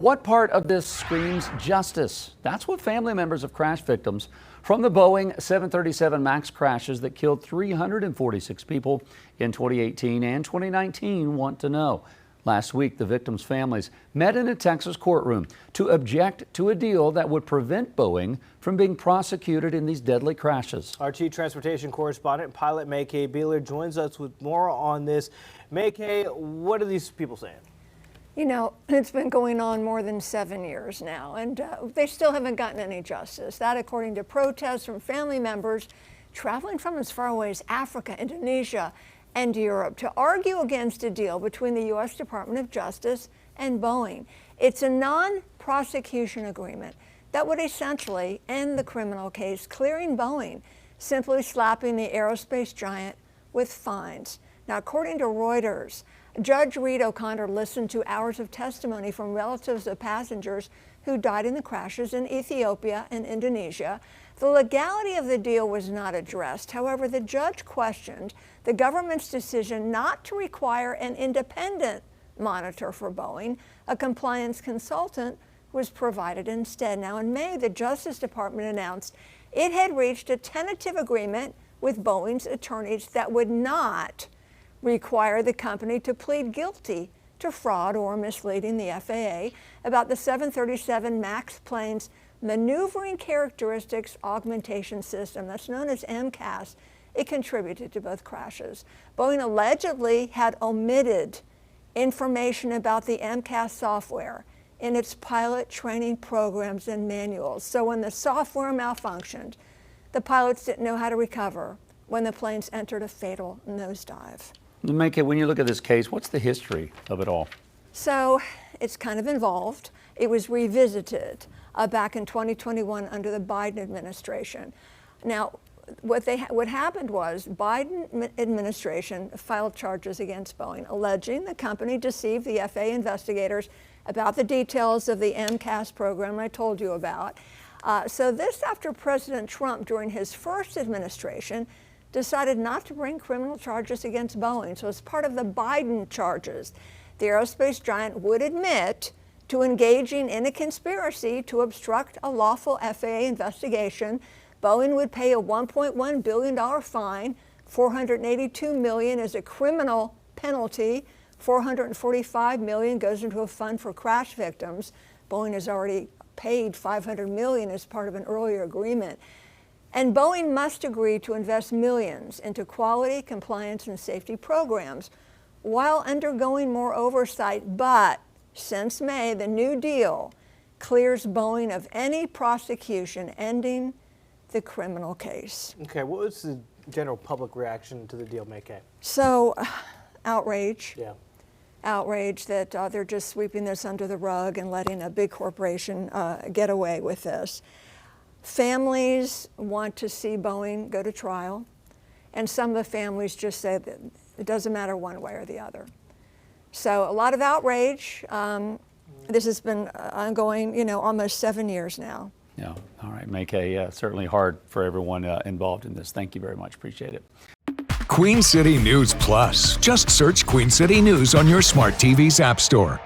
What part of this screams justice? That's what family members of crash victims from the Boeing 737 MAX crashes that killed 346 people in 2018 and 2019 want to know. Last week, the victims' families met in a Texas courtroom to object to a deal that would prevent Boeing from being prosecuted in these deadly crashes. Our chief transportation correspondent, pilot May-Kay Beeler, joins us with more on this. May-Kay, what are these people saying? You know, it's been going on more than 7 years now, and they still haven't gotten any justice. That, according to protests from family members traveling from as far away as Africa, Indonesia, and Europe to argue against a deal between the U.S. Department of Justice and Boeing. It's a non-prosecution agreement that would essentially end the criminal case, clearing Boeing, simply slapping the aerospace giant with fines. Now, according to Reuters, Judge Reed O'Connor listened to hours of testimony from relatives of passengers who died in the crashes in Ethiopia and Indonesia. The legality of the deal was not addressed. However, the judge questioned the government's decision not to require an independent monitor for Boeing. A compliance consultant was provided instead. Now, in May, the Justice Department announced it had reached a tentative agreement with Boeing's attorneys that would not require the company to plead guilty to fraud or misleading the FAA about the 737 MAX plane's maneuvering characteristics augmentation system, that's known as MCAS. It contributed to both crashes. Boeing allegedly had omitted information about the MCAS software in its pilot training programs and manuals. So when the software malfunctioned, the pilots didn't know how to recover when the planes entered a fatal nosedive. May-Kay, when you look at this case, what's the history of it all? So it's kind of involved. It was revisited back in 2021 under the Biden administration. Now, what happened was Biden administration filed charges against Boeing, alleging the company deceived the FAA investigators about the details of the MCAS program I told you about. So this after President Trump, during his first administration, decided not to bring criminal charges against Boeing. So as part of the Biden charges, the aerospace giant would admit to engaging in a conspiracy to obstruct a lawful FAA investigation. Boeing would pay a $1.1 billion fine, $482 million as a criminal penalty, $445 million goes into a fund for crash victims. Boeing has already paid $500 million as part of an earlier agreement. And Boeing must agree to invest millions into quality, compliance, and safety programs while undergoing more oversight. But since May, the new deal clears Boeing of any prosecution, ending the criminal case. Okay, what was the general public reaction to the deal, May-Kay? So, outrage. Yeah. Outrage that they're just sweeping this under the rug and letting a big corporation get away with this. Families want to see Boeing go to trial, and some of the families just say that it doesn't matter one way or the other. So a lot of outrage. This has been ongoing, you know, almost 7 years now. Yeah, all right, May-Kay, certainly hard for everyone involved in this. Thank you very much, appreciate it. Queen City News Plus. Just search Queen City News on your smart TV's app store.